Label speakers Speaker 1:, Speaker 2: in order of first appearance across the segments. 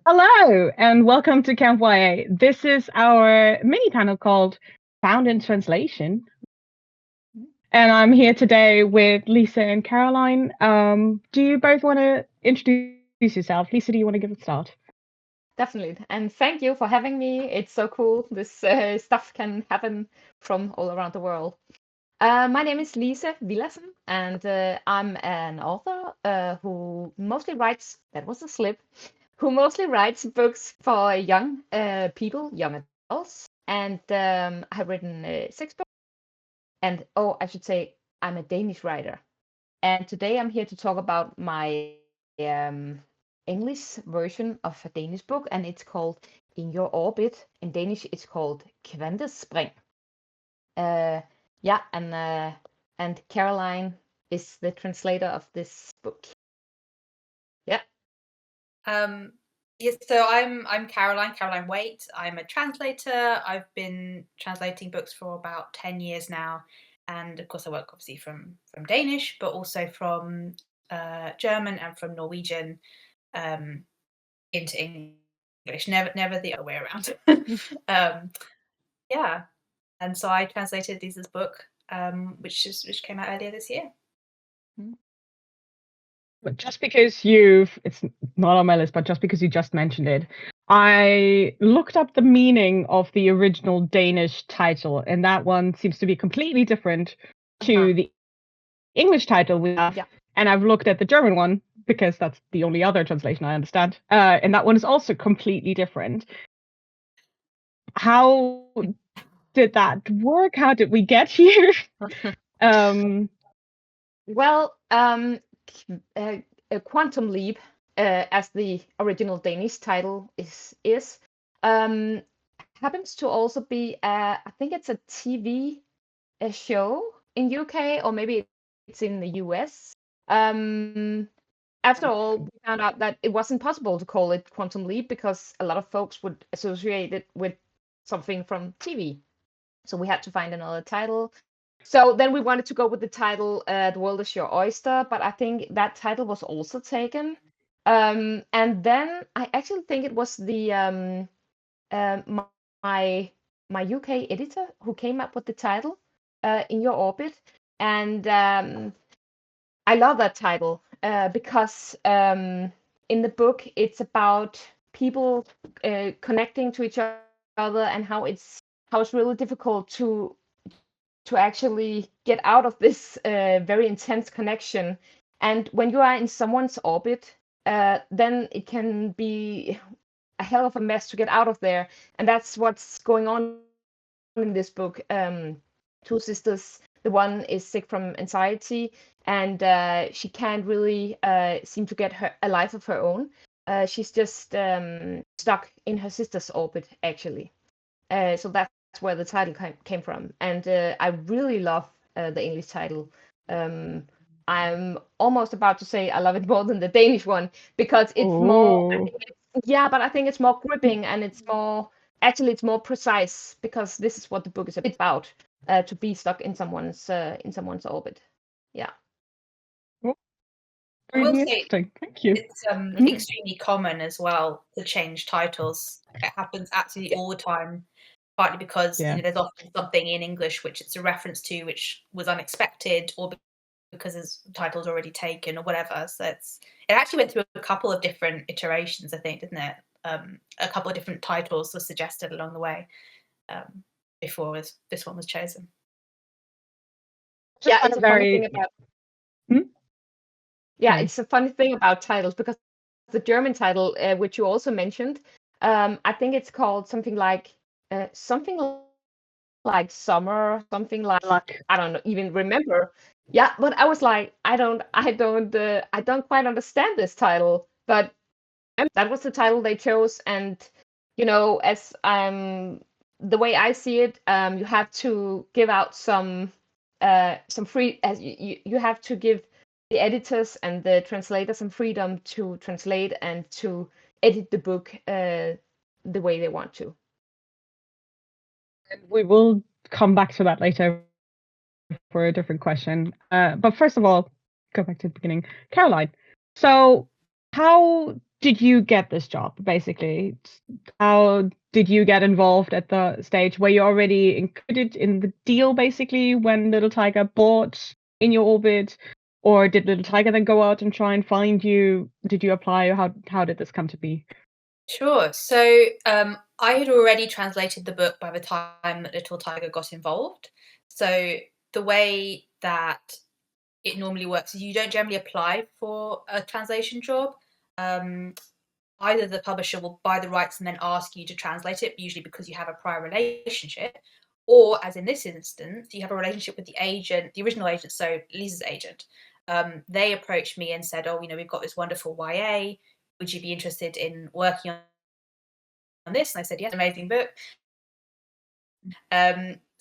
Speaker 1: Hello, and welcome to Camp YA. This is our mini panel called Found in Translation. And I'm here today with Lisa and Caroline. Do you both want to introduce yourself? Lisa, do you want to give a start?
Speaker 2: Definitely. And thank you for having me. It's so cool. This stuff can happen from all around the world. My name is Lise Villadsen, and I'm an author who mostly writes, that was a slip, who mostly writes books for young people, young adults. And I have written 6 books. And I should say, I'm a Danish writer. And today I'm here to talk about my English version of a Danish book, and it's called In Your Orbit. In Danish, it's called Kvantespring. Yeah, and Caroline is the translator of this book. Yeah.
Speaker 3: Yes, so I'm Caroline Waight. I'm a translator. I've been translating books for about 10 years now. And of course, I work obviously from Danish, but also from German and from Norwegian into English. Never the other way around. Yeah, and so I translated Lisa's book, which came out earlier this year.
Speaker 1: But just because it's not on my list, but just because you just mentioned it, I looked up the meaning of the original Danish title, and that one seems to be completely different to the English title we have.
Speaker 2: Yeah.
Speaker 1: And I've looked at the German one because that's the only other translation I understand. And that one is also completely different. How did that work? How did we get here?
Speaker 2: Well, Quantum Leap, as the original Danish title is happens to also be, I think it's a TV show in UK, or maybe it's in the US. After all, we found out that it wasn't possible to call it Quantum Leap because a lot of folks would associate it with something from TV. So we had to find another title. So then we wanted to go with the title The World is Your Oyster, but I think that title was also taken. And then I actually think it was my UK editor who came up with the title In Your Orbit. And I love that title because in the book it's about people connecting to each other and how it's really difficult to actually get out of this very intense connection. And when you are in someone's orbit, then it can be a hell of a mess to get out of there. And that's what's going on in this book. 2 sisters, the one is sick from anxiety, and she can't really seem to get a life of her own. She's just stuck in her sister's orbit, actually. So that's where the title came from. And I really love the English title. I'm almost about to say I love it more than the Danish one because it's more. But I think it's more gripping and it's more precise because this is what the book is about, to be stuck in someone's orbit. Yeah.
Speaker 3: I will say,
Speaker 1: thank you.
Speaker 3: It's extremely common as well to change titles. It happens absolutely all the time, partly because there's often something in English which it's a reference to which was unexpected, or because his title's already taken or whatever. So it actually went through a couple of different iterations, I think, didn't it? A couple of different titles were suggested along the way before this one was chosen.
Speaker 2: Yeah, it's a funny thing about. Yeah, it's a funny thing about titles because the German title, which you also mentioned, I think it's called something like summer, something like I don't even remember. Yeah, but I was like, I don't quite understand this title, but that was the title they chose. And as the way I see it, you have to give out some free, as you have to give the editors and the translators some freedom to translate and to edit the book the way they want to.
Speaker 1: We will come back to that later for a different question. But first of all, go back to the beginning. Caroline, so how did you get this job, basically? How did you get involved at the stage? Were you already included in the deal, basically, when Little Tiger bought In Your Orbit? Or did Little Tiger then go out and try and find you? Did you apply? How did this come to be?
Speaker 3: Sure. So I had already translated the book by the time that Little Tiger got involved. So the way that it normally works is you don't generally apply for a translation job. Either the publisher will buy the rights and then ask you to translate it, usually because you have a prior relationship, or as in this instance, you have a relationship with the agent, the original agent, so Lise's agent. They approached me and said, "Oh, we've got this wonderful YA. Would you be interested in working on this?" And I said, "Yes, amazing book."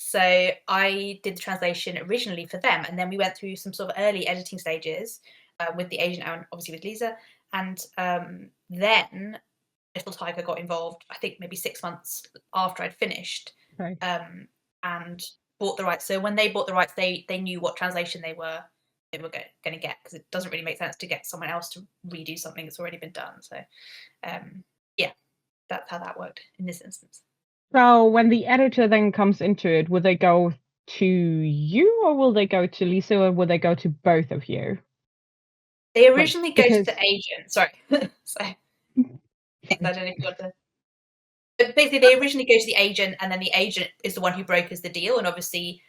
Speaker 3: So I did the translation originally for them, and then we went through some sort of early editing stages with the agent and obviously with Lisa. And then Little Tiger got involved, I think maybe 6 months after I'd finished,
Speaker 1: Right.
Speaker 3: and bought the rights. So when they bought the rights, they knew what translation they were going to get, because it doesn't really make sense to get someone else to redo something that's already been done. So yeah, that's how that worked in this instance.
Speaker 1: So when the editor then comes into it, will they go to you, or will they go to Lisa, or will they go to both of you?
Speaker 3: They originally go to
Speaker 1: because-
Speaker 3: the agent. Sorry. So, I don't know if you got to. But basically, they originally go to the agent, and then the agent is the one who brokers the deal, and obviously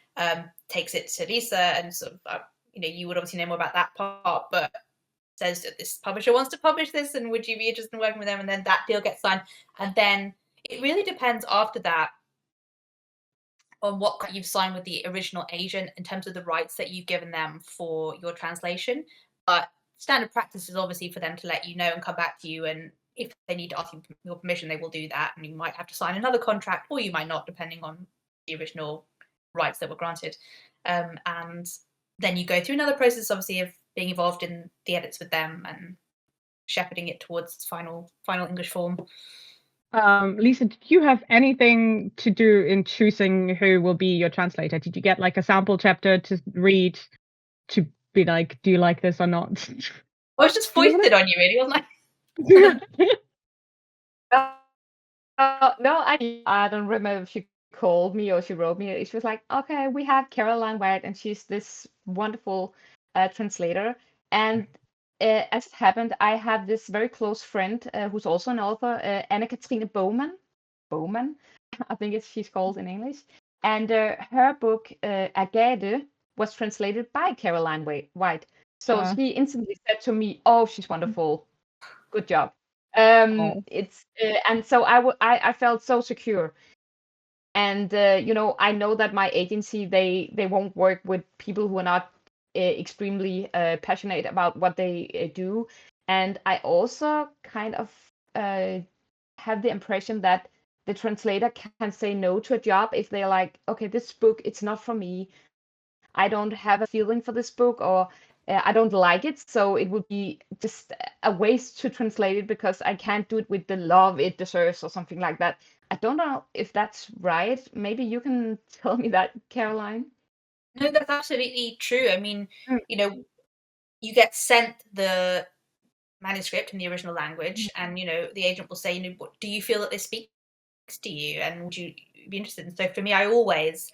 Speaker 3: takes it to Lisa, and sort of, you would obviously know more about that part, but says that this publisher wants to publish this, and would you be interested in working with them? And then that deal gets signed, and then it really depends after that on what you've signed with the original agent in terms of the rights that you've given them for your translation. But standard practice is obviously for them to let you know and come back to you, and if they need to ask your permission, they will do that, and you might have to sign another contract, or you might not, depending on the original rights that were granted. And then you go through another process, obviously, of being involved in the edits with them and shepherding it towards its final English form.
Speaker 1: Lisa, did you have anything to do in choosing who will be your translator? Did you get like a sample chapter to read to be like, do you like this or not?
Speaker 3: I was just foisted on you, really, wasn't
Speaker 2: I? No, I don't remember if she called me or she wrote me. She was like, "Okay, we have Caroline Waight, and she's this wonderful translator." And as it happened, I have this very close friend who's also an author, Anne-Katrine Bowman. Bowman, I think she's called in English. And her book, Agate, was translated by Caroline Waight. So she instantly said to me, "Oh, she's wonderful. Good job." It's and so I felt so secure. And I know that my agency, they won't work with people who are not extremely passionate about what they do. And I also kind of have the impression that the translator can say no to a job if they're like, "Okay, this book, it's not for me. I don't have a feeling for this book, or I don't like it, so it would be just a waste to translate it because I can't do it with the love it deserves," or something like that. I don't know if that's right. Maybe you can tell me that, Caroline.
Speaker 3: No, that's absolutely true. I mean, you get sent the manuscript in the original language, and the agent will say, "What do you feel that this speaks to you, and would you be interested?" And so for me, I always,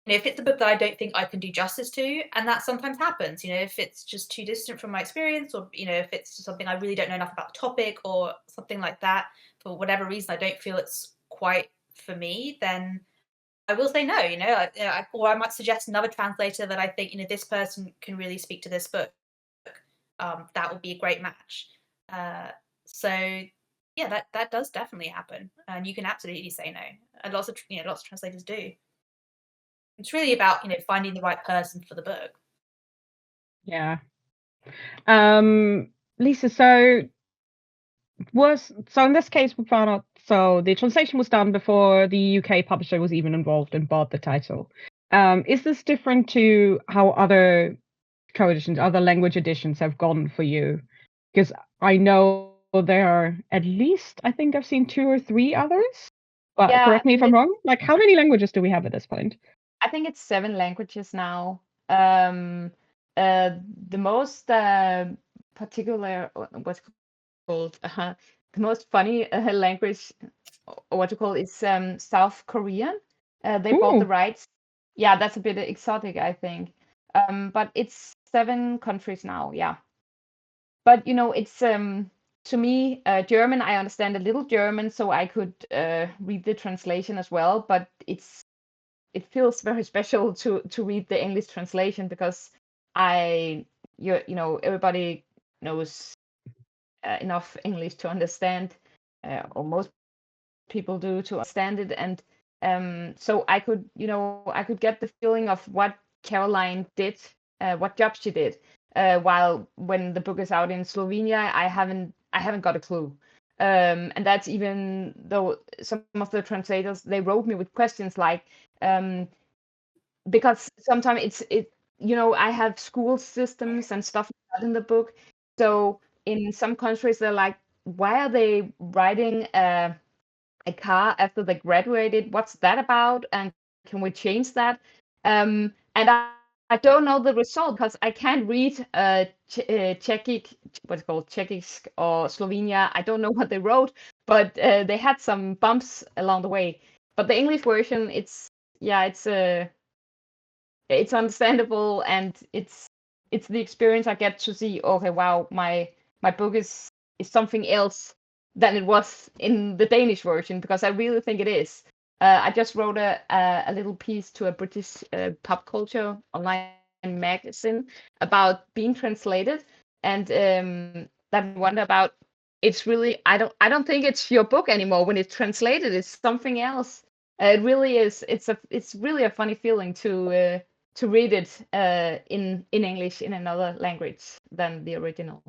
Speaker 3: if it's a book that I don't think I can do justice to, and that sometimes happens, if it's just too distant from my experience, or if it's something I really don't know enough about the topic or something like that, for whatever reason I don't feel it's quite for me, then I will say no. Or I might suggest another translator that I think this person can really speak to this book. That would be a great match. So yeah, that does definitely happen, and you can absolutely say no. And lots of translators do. It's really about finding the right person for the book.
Speaker 1: Yeah. Lisa, so in this case we found out, so the translation was done before the UK publisher was even involved and bought the title. Is this different to how other co-editions, other language editions have gone for you? Because I know there are at least, I think I've seen 2 or 3 others, but correct me if I'm wrong. Like, how many languages do we have at this point?
Speaker 2: I think it's 7 languages now. The most particular was called? The most funny language, or what you call, is South Korean. They bought the rights. Yeah, that's a bit exotic, I think. But it's 7 countries now. Yeah. But it's to me German. I understand a little German, so I could read the translation as well. But it feels very special to read the English translation, because everybody knows enough English to understand, or most people do, to understand it, and so I could get the feeling of what Caroline did, what job she did, while when the book is out in Slovenia, I haven't got a clue. And that's even though some of the translators, they wrote me with questions like, because sometimes I have school systems and stuff like that in the book. So in some countries, they're like, why are they writing a car after they graduated? What's that about? And can we change that? And I don't know the result, because I can't read Czech, what's it called, Czechic or Slovenia. I don't know what they wrote, but they had some bumps along the way. But the English version, it's understandable, and it's the experience I get to see. Okay, wow, my book is something else than it was in the Danish version, because I really think it is. I just wrote a little piece to a British pop culture online magazine about being translated, and that I wonder about. It's really, I don't think it's your book anymore when it's translated. It's something else. It really is. It's really a funny feeling to read it in English, in another language than the original.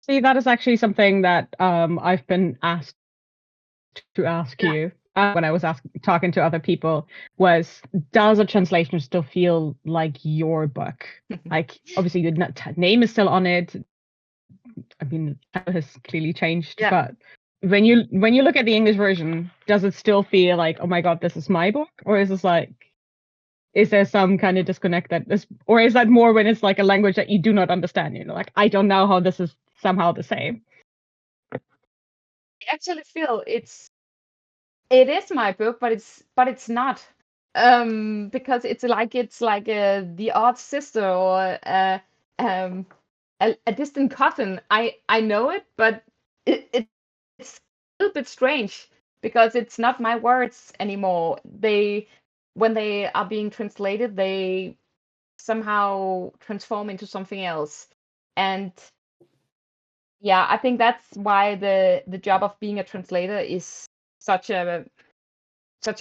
Speaker 1: See, that is actually something that I've been asked to ask you when I was talking to other people, was, does a translation still feel like your book? Like, obviously the name is still on it. I mean, it has clearly changed, but when you look at the English version, does it still feel like, oh my god, this is my book? Or is this like, is there some kind of disconnect or is that more when it's like a language that you do not understand? Like, I don't know how this is somehow the same.
Speaker 2: I actually feel it is my book, but it's not, because it's like the odd sister, or a distant cousin. I know it, but it's a little bit strange, because it's not my words anymore. When they are being translated, they somehow transform into something else. And yeah, I think that's why the job of being a translator is such a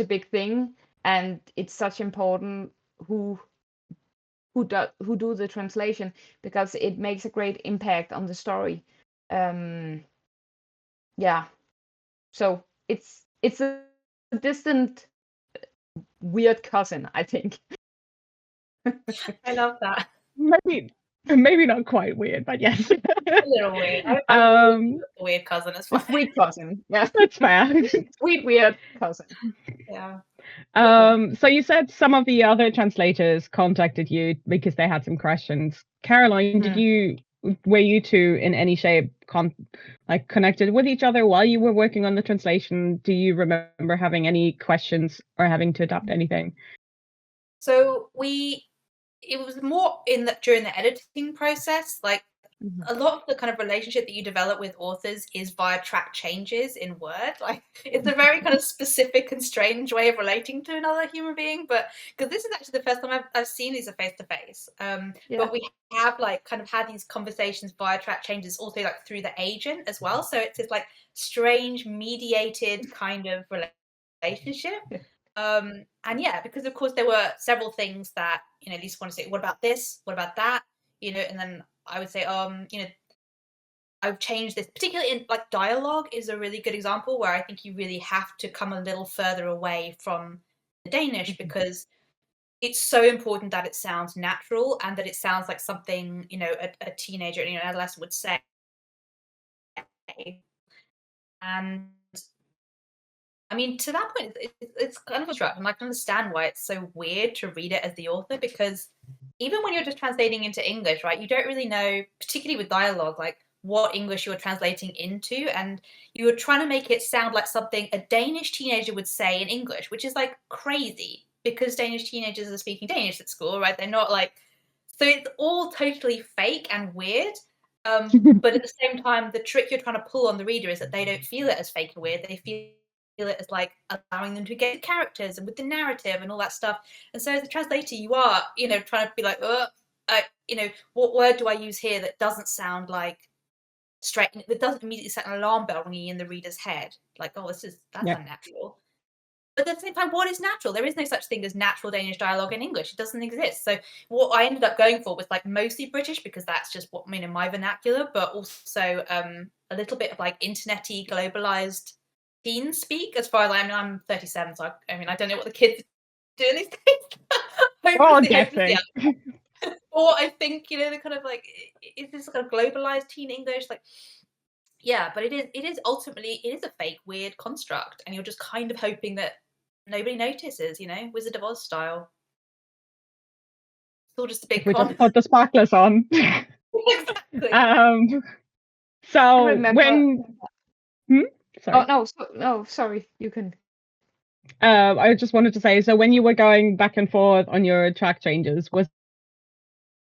Speaker 2: big thing, and it's such important who do the translation, because it makes a great impact on the story. So it's a distant weird cousin, I think.
Speaker 3: I love that.
Speaker 1: Maybe not quite weird, but yes.
Speaker 3: A little weird. A weird cousin is fine.
Speaker 2: Sweet cousin. Yeah.
Speaker 1: That's fair.
Speaker 2: Sweet weird cousin.
Speaker 3: Yeah.
Speaker 1: So you said some of the other translators contacted you because they had some questions. Caroline, were you two in any shape connected with each other while you were working on the translation? Do you remember having any questions or having to adapt anything?
Speaker 3: So it was more during the editing process. Like, a lot of the kind of relationship that you develop with authors is via track changes in Word. Like, it's a very kind of specific and strange way of relating to another human being. But because this is actually the first time I've seen these face to face. But we have kind of had these conversations via track changes, also through the agent as well. So it's this strange mediated kind of relationship. And yeah, because of course there were several things that Lise wanted to say. What about this? What about that? And then I would say, I've changed this, particularly in dialogue is a really good example where I think you really have to come a little further away from the Danish, because it's so important that it sounds natural and that it sounds like something a teenager, an adolescent would say. And I mean, to that point, it's kind of a struggle. And I can understand why it's so weird to read it as the author, because even when you're just translating into English, right, you don't really know, particularly with dialogue, what English you were translating into, and you were trying to make it sound like something a Danish teenager would say in English, which is like crazy because Danish teenagers are speaking Danish at school, right? They're not like, so it's all totally fake and weird. But at the same time, the trick you're trying to pull on the reader is that they don't feel it as fake and weird. They feel it as like allowing them to get the characters and with the narrative and all that stuff. And so as a translator, you are, trying to be like, what word do I use here that doesn't sound like straight, that doesn't immediately set an alarm bell ringing in the reader's head, like, oh, that's unnatural. But at the same time, what is natural? There is no such thing as natural Danish dialogue in English. It doesn't exist. So what I ended up going for was like mostly British, because that's just what in my vernacular, but also a little bit of like internet-y globalized teen speak. As far as I'm 37, so I don't know what the kids do these days. hopelessly, or I think they're kind of like, is this kind of globalized teen English? Like, yeah, but it is ultimately a fake, weird construct, and you're just kind of hoping that nobody notices, Wizard of Oz style. It's all just a big
Speaker 1: we just put the sparklers on.
Speaker 3: Exactly.
Speaker 1: So when
Speaker 2: sorry. Oh no, sorry, you can.
Speaker 1: I just wanted to say, so when you were going back and forth on your track changes, was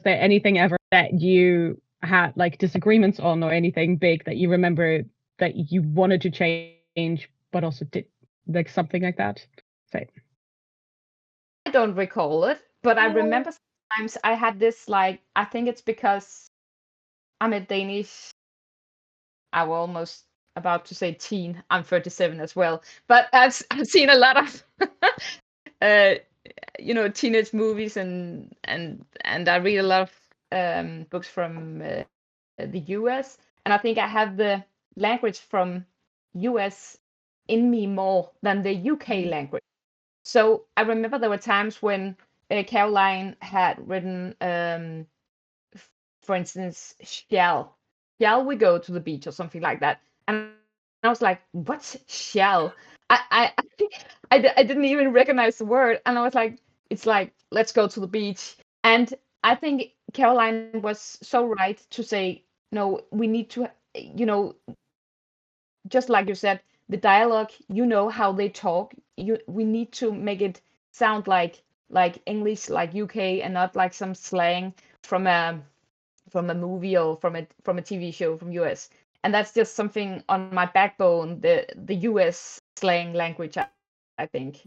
Speaker 1: there anything ever that you had like disagreements on, or anything big that you remember that you wanted to change but also did, like something like that? Say.
Speaker 2: I don't recall it, but I remember sometimes I had this, like, I think it's because I'm a Danish, I was almost about to say teen, I'm 37 as well, but I've seen a lot of teenage movies, and I read a lot of books from the US, and I think I have the language from US in me more than the UK language. So I remember there were times when Caroline had written, for instance, shall we go to the beach or something like that, and I was like, what, shall? I didn't even recognize the word, and I was like, it's like, let's go to the beach. And I think Caroline was so right to say, no, we need to, just like you said, the dialogue, how they talk, we need to make it sound like English, like UK, and not like some slang from a movie or from a TV show from US. And that's just something on my backbone, the US slang language, I think.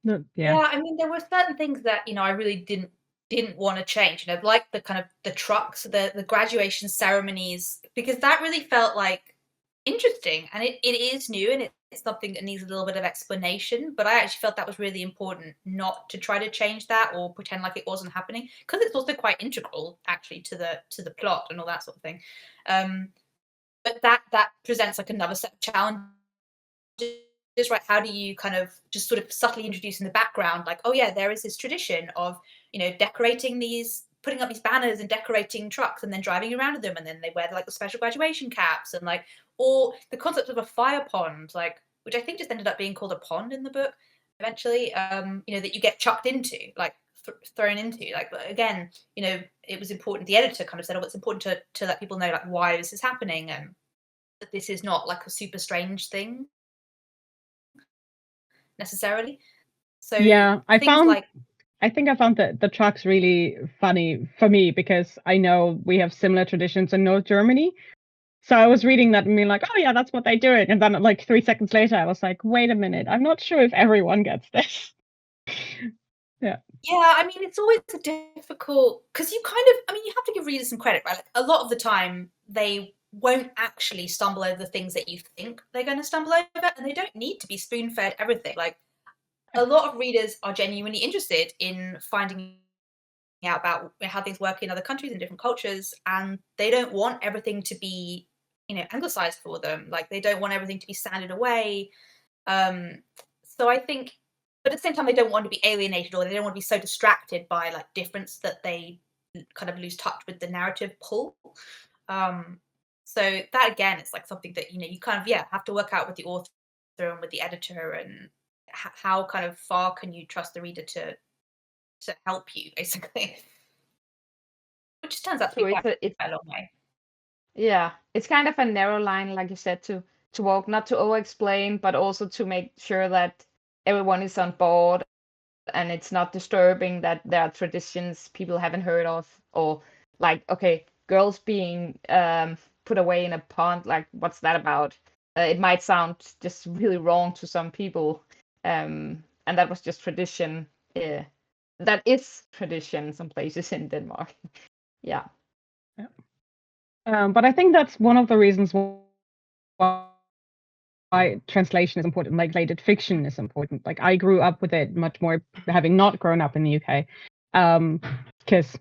Speaker 3: Yeah, I mean, there were certain things that I really didn't want to change, like the kind of the trucks, the graduation ceremonies, because that really felt like interesting, and it is new, and it's something that needs a little bit of explanation, but I actually felt that was really important not to try to change that or pretend like it wasn't happening, because it's also quite integral actually to the plot and all that sort of thing. But that presents like another set of challenges, right? How do you kind of just sort of subtly introduce in the background, like, oh yeah, there is this tradition of decorating these, putting up these banners and decorating trucks and then driving around with them, and then they wear like the special graduation caps, and like, or the concept of a fire pond, like, which I think just ended up being called a pond in the book eventually, that you get chucked into, like thrown into, like, again, it was important, the editor kind of said, oh, it's important to let people know like why this is happening, and that this is not like a super strange thing necessarily. So
Speaker 1: yeah, I think I found the trucks really funny for me, because I know we have similar traditions in North Germany. So I was reading that and being like, oh yeah, that's what they're doing. And then like 3 seconds later, I was like, wait a minute, I'm not sure if everyone gets this. Yeah.
Speaker 3: Yeah, I mean, it's always a difficult, because you kind of, you have to give readers some credit, right? Like, a lot of the time, they won't actually stumble over the things that you think they're going to stumble over, and they don't need to be spoon-fed everything. Like, a lot of readers are genuinely interested in finding out about how things work in other countries and different cultures, and they don't want everything to be, anglicized for them. Like, they don't want everything to be sanded away. So I think, but at the same time, they don't want to be alienated, or they don't want to be so distracted by like difference that they kind of lose touch with the narrative pull. So that again, it's like something that you kind of have to work out with the author and with the editor, and how kind of far can you trust the reader to help you, basically. which turns out to be quite a long way.
Speaker 2: Yeah, it's kind of a narrow line, like you said, to walk, not to over-explain, but also to make sure that everyone is on board and it's not disturbing that there are traditions people haven't heard of, or like, okay, girls being put away in a pond, like what's that about? It might sound just really wrong to some people, and that was just tradition. Yeah, that is tradition in some places in Denmark. Yeah.
Speaker 1: But I think that's one of the reasons why translation is important, like translated fiction is important. Like I grew up with it much more, having not grown up in the UK, because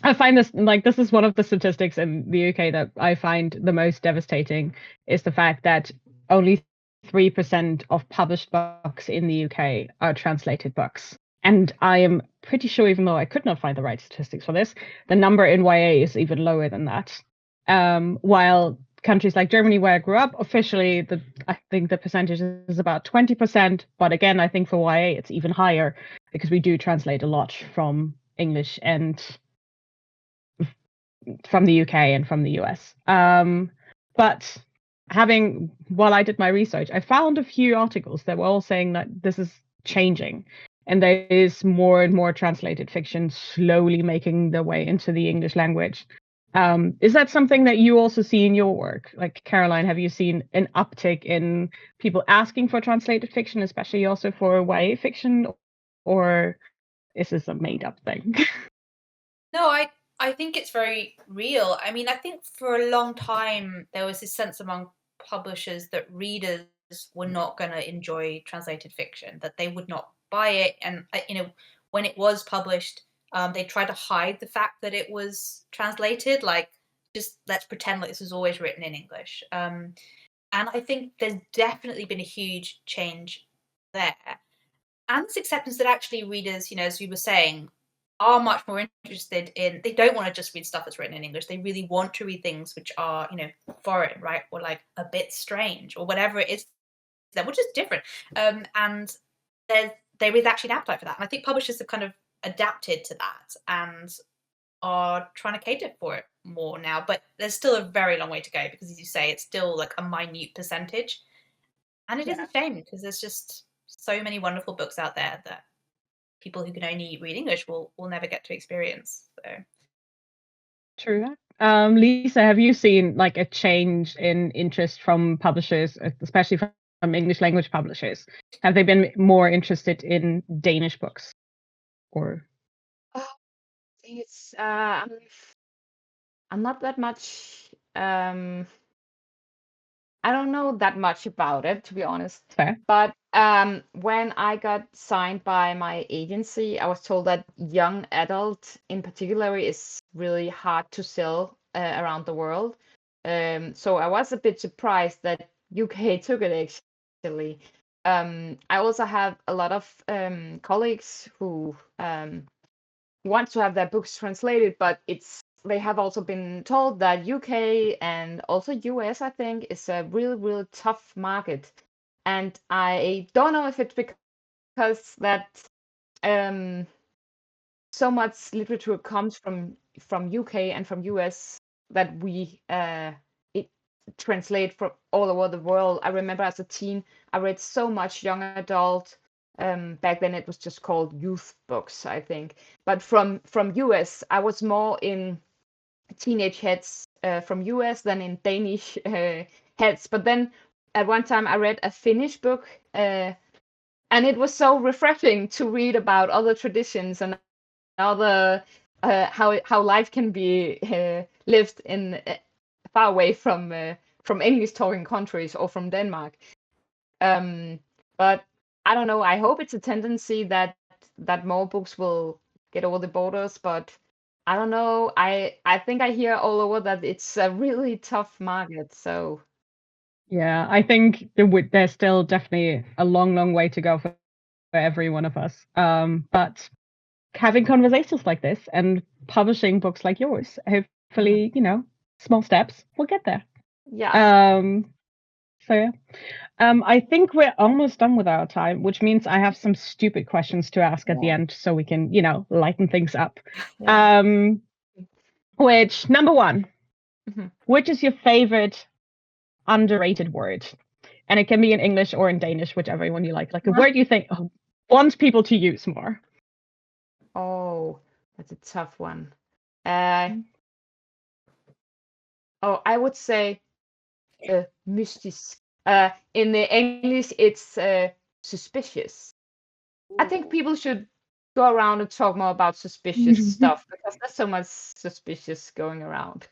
Speaker 1: I find this is one of the statistics in the UK that I find the most devastating, is the fact that only 3% of published books in the UK are translated books. And I am pretty sure, even though I could not find the right statistics for this, the number in YA is even lower than that. While countries like Germany, where I grew up, officially, I think the percentage is about 20%. But again, I think for YA, it's even higher because we do translate a lot from English and from the UK and from the US. But while I did my research, I found a few articles that were all saying that this is changing. And there is more and more translated fiction slowly making their way into the English language. Is that something that you also see in your work? Like, Caroline, have you seen an uptick in people asking for translated fiction, especially also for YA fiction? Or is this a made-up thing?
Speaker 3: No, I think it's very real. I mean, I think for a long time, there was this sense among publishers that readers were not going to enjoy translated fiction, that they would not buy it. And, when it was published, they tried to hide the fact that it was translated, like, just let's pretend like this was always written in English. And I think there's definitely been a huge change there. And this acceptance that actually readers, as we were saying, are much more interested in, they don't want to just read stuff that's written in English. They really want to read things which are, foreign, right? Or like a bit strange or whatever it is, which is different. And there is actually an appetite for that. And I think publishers have kind of adapted to that and are trying to cater for it more now. But there's still a very long way to go because, as you say, it's still like a minute percentage. And it is a shame because there's just so many wonderful books out there that people who can only read English will never get to experience. So
Speaker 1: true. Lisa, have you seen like a change in interest from publishers, especially from English language publishers? Have they been more interested in Danish books, or?
Speaker 2: I think it's I'm not that much. I don't know that much about it, to be honest.
Speaker 1: Fair.
Speaker 2: But when I got signed by my agency, I was told that young adult in particular is really hard to sell around the world. So I was a bit surprised that UK took it, actually. I also have a lot of colleagues who want to have their books translated, but they have also been told that UK and also US, I think, is a really, really tough market. And I don't know if it's because that so much literature comes from UK and from US that we translate from all over the world. I remember as a teen, I read so much young adult. Back then it was just called youth books, I think. But from US, I was more in teenage heads from US than in Danish heads. But then at one time I read a Finnish book, and it was so refreshing to read about other traditions and other how life can be lived in far away from English talking countries or from Denmark. But I don't know. I hope it's a tendency that more books will get over the borders, but I don't know. I think I hear all over that it's a really tough market. So
Speaker 1: yeah, I think there's still definitely a long way to go for every one of us. But having conversations like this and publishing books like yours, hopefully, small steps, we'll get there.
Speaker 2: Yeah.
Speaker 1: So yeah. I think we're almost done with our time, which means I have some stupid questions to ask at the end so we can, lighten things up.
Speaker 2: Yeah.
Speaker 1: Which, number one,
Speaker 2: Mhm.
Speaker 1: which is your favorite underrated word? And it can be in English or in Danish, whichever one you like. Like a word you think wants people to use more.
Speaker 2: Oh, that's a tough one. I would say mystisk. In the English, it's suspicious. I think people should go around and talk more about suspicious stuff because there's so much suspicious going around.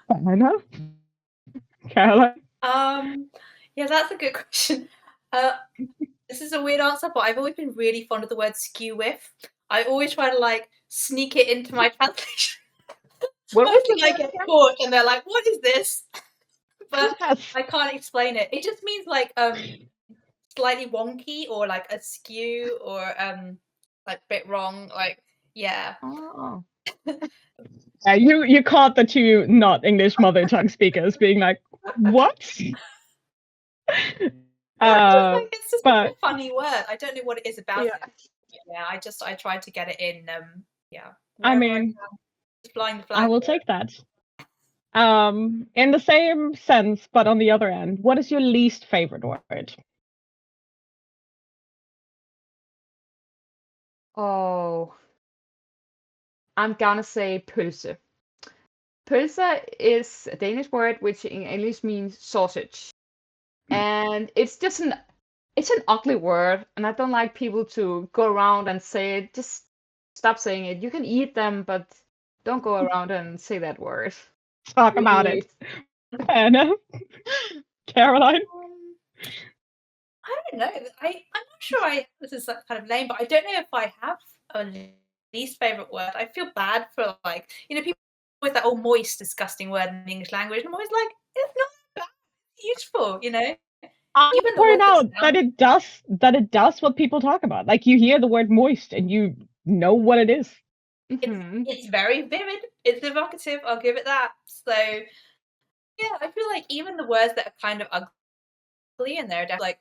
Speaker 1: I know. Caroline?
Speaker 3: Yeah, that's a good question. This is a weird answer, but I've always been really fond of the word skew whiff. I always try to like sneak it into my translation.
Speaker 2: What was
Speaker 3: Hopefully I get caught and they're like, what is this? But I can't explain it. It just means like slightly wonky or like askew or like a bit wrong. Like, yeah.
Speaker 2: Oh.
Speaker 1: You caught the two not English mother tongue speakers being like, what?
Speaker 3: It's just
Speaker 1: but
Speaker 3: a funny word. I don't know what it is about
Speaker 2: Yeah.
Speaker 3: it. Yeah, I tried to get it in. Yeah.
Speaker 1: I
Speaker 3: wherever
Speaker 1: mean,
Speaker 3: just flying the
Speaker 1: I
Speaker 3: flag.
Speaker 1: will take that. In the same sense, but on the other end, what is your least favorite word?
Speaker 2: Oh, I'm gonna say pølse. Pølse is a Danish word which in English means sausage. And it's just an ugly word, and I don't like people to go around and say it. Just stop saying it. You can eat them, but don't go around and say that word.
Speaker 1: Talk about it. Anna? Caroline?
Speaker 3: I don't know. I'm not sure this is that kind of lame, but I don't know if I have a least favorite word. I feel bad for like, people with that old moist, disgusting word in the English language. I'm always like, it's not bad. It's useful,
Speaker 1: I
Speaker 3: Even the
Speaker 1: point
Speaker 3: word
Speaker 1: out that it does what people talk about. Like you hear the word moist and you know what it is.
Speaker 3: It's very vivid. It's evocative. I'll give it that. So yeah, I feel like even the words that are kind of ugly and they're definitely like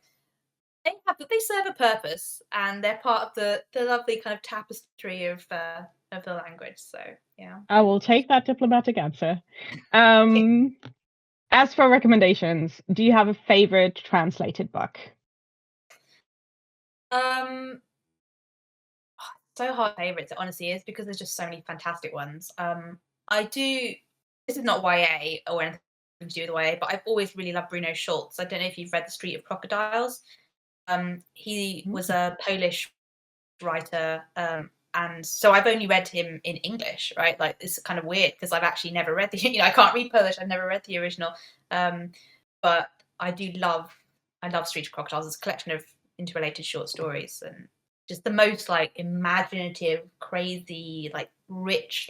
Speaker 3: they serve a purpose and they're part of the lovely kind of tapestry of the language. So yeah.
Speaker 1: I will take that diplomatic answer. As for recommendations, do you have a favorite translated book?
Speaker 3: So hard favorites, it honestly is, because there's just so many fantastic ones. This is not YA or anything to do with YA, but I've always really loved Bruno Schultz. I don't know if you've read The Street of Crocodiles. He was a Polish writer, and so I've only read him in English, right? Like it's kind of weird because I've actually never read the I can't read Polish. I've never read the original. But I love Street of Crocodiles. It's a collection of interrelated short stories and just the most like imaginative, crazy, like rich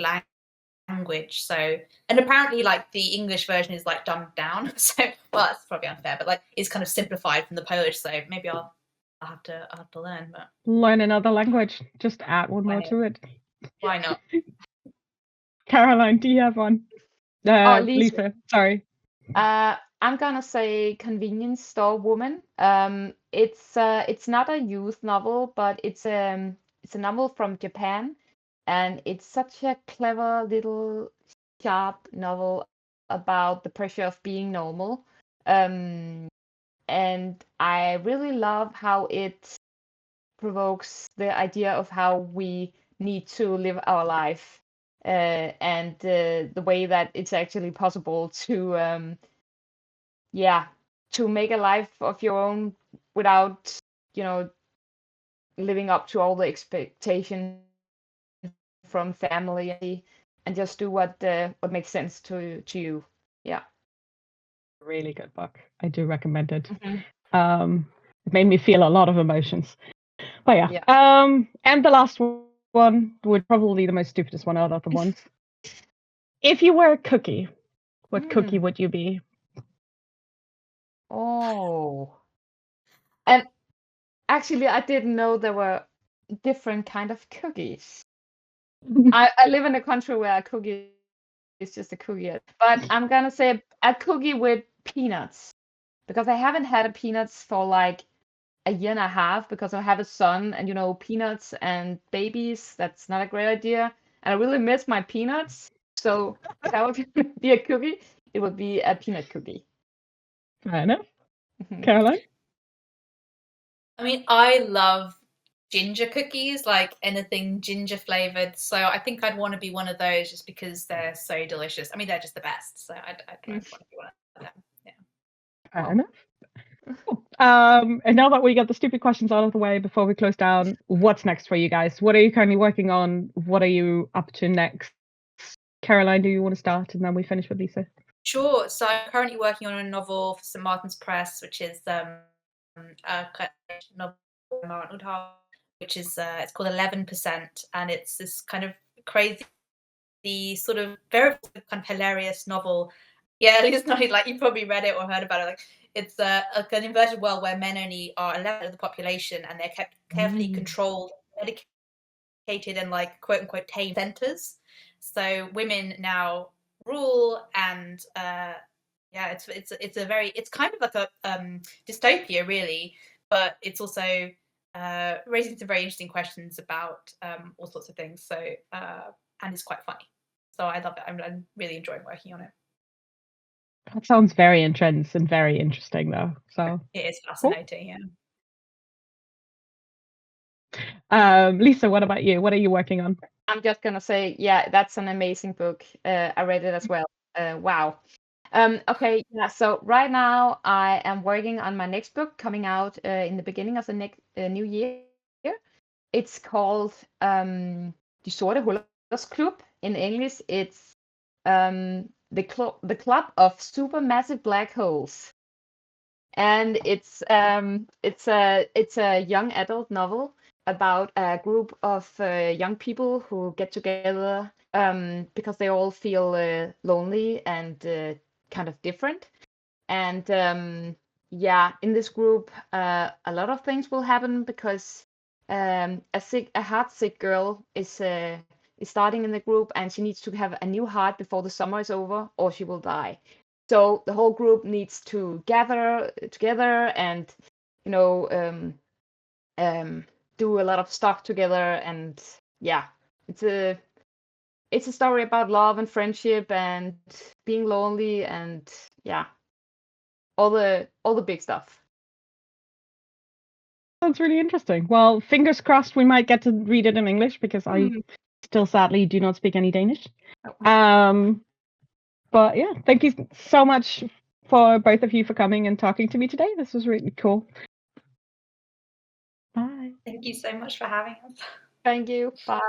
Speaker 3: language. So, and apparently like the English version is like dumbed down. So, well, that's probably unfair, but like it's kind of simplified from the Polish. So maybe I'll have to learn. But
Speaker 1: learn another language. Just add one more to it.
Speaker 3: Why not?
Speaker 1: Caroline, do you have one? Lisa, sorry.
Speaker 2: I'm gonna say Convenience Store Woman. It's not a youth novel, but it's a novel from Japan, and it's such a clever little sharp novel about the pressure of being normal. And I really love how it provokes the idea of how we need to live our life, and the way that it's actually possible to to make a life of your own without living up to all the expectations from family, and just do what makes sense to you. Yeah,
Speaker 1: really good book. I do recommend it. It made me feel a lot of emotions. But yeah. And the last one would probably the most stupidest one out of the ones. If you were a cookie, what cookie would you be?
Speaker 2: Oh. And actually, I didn't know there were different kind of cookies. I live in a country where a cookie is just a cookie. But I'm gonna say a cookie with peanuts, because I haven't had a peanuts for like a year and a half because I have a son, and peanuts and babies, that's not a great idea. And I really miss my peanuts. So if that would be a cookie, it would be a peanut cookie.
Speaker 1: Fair enough. Caroline?
Speaker 3: I mean, I love ginger cookies, like anything ginger flavored. So I think I'd want to be one of those just because they're so delicious. I mean, they're just the best. So I'd want to be one of them. Yeah.
Speaker 1: Fair enough. And now that we got the stupid questions out of the way before we close down, what's next for you guys? What are you currently working on? What are you up to next? Caroline, do you want to start and then we finish with Lisa?
Speaker 3: Sure. So I'm currently working on a novel for St. Martin's Press, which is a novel which is it's called 11%, and it's this kind of crazy, sort of very kind of hilarious novel. Yeah, it's not like you probably read it or heard about it. Like it's an inverted world where men only are 11% of the population, and they're kept carefully controlled, medicated, and like quote unquote tame centers. So women now rule, and yeah, it's kind of like a dystopia really, but it's also raising some very interesting questions about all sorts of things. So and it's quite funny. So I love it. I'm really enjoying working on it.
Speaker 1: That sounds very intense and very interesting, though. So
Speaker 3: it is fascinating.
Speaker 2: Cool.
Speaker 3: Yeah.
Speaker 1: Lisa, what about you? What are you working on?
Speaker 2: I'm just gonna say, yeah, that's an amazing book. I read it as well. Wow. Okay, yeah. So right now I am working on my next book coming out in the beginning of the next new year. It's called Die Sorte Hullers Club. In English, it's the club of supermassive black holes. And it's a young adult novel about a group of young people who get together because they all feel lonely and kind of different. And yeah, in this group, a lot of things will happen because a heart-sick girl is starting in the group, and she needs to have a new heart before the summer is over, or she will die. So the whole group needs to gather together and, you know, do a lot of stuff together. And yeah, it's a story about love and friendship and being lonely and yeah, all the big stuff.
Speaker 1: Sounds really interesting. Well, fingers crossed we might get to read it in English because I still sadly do not speak any Danish. But yeah, thank you so much for both of you for coming and talking to me today. This was really cool. Bye.
Speaker 3: Thank you so much for having us.
Speaker 2: Thank you. Bye.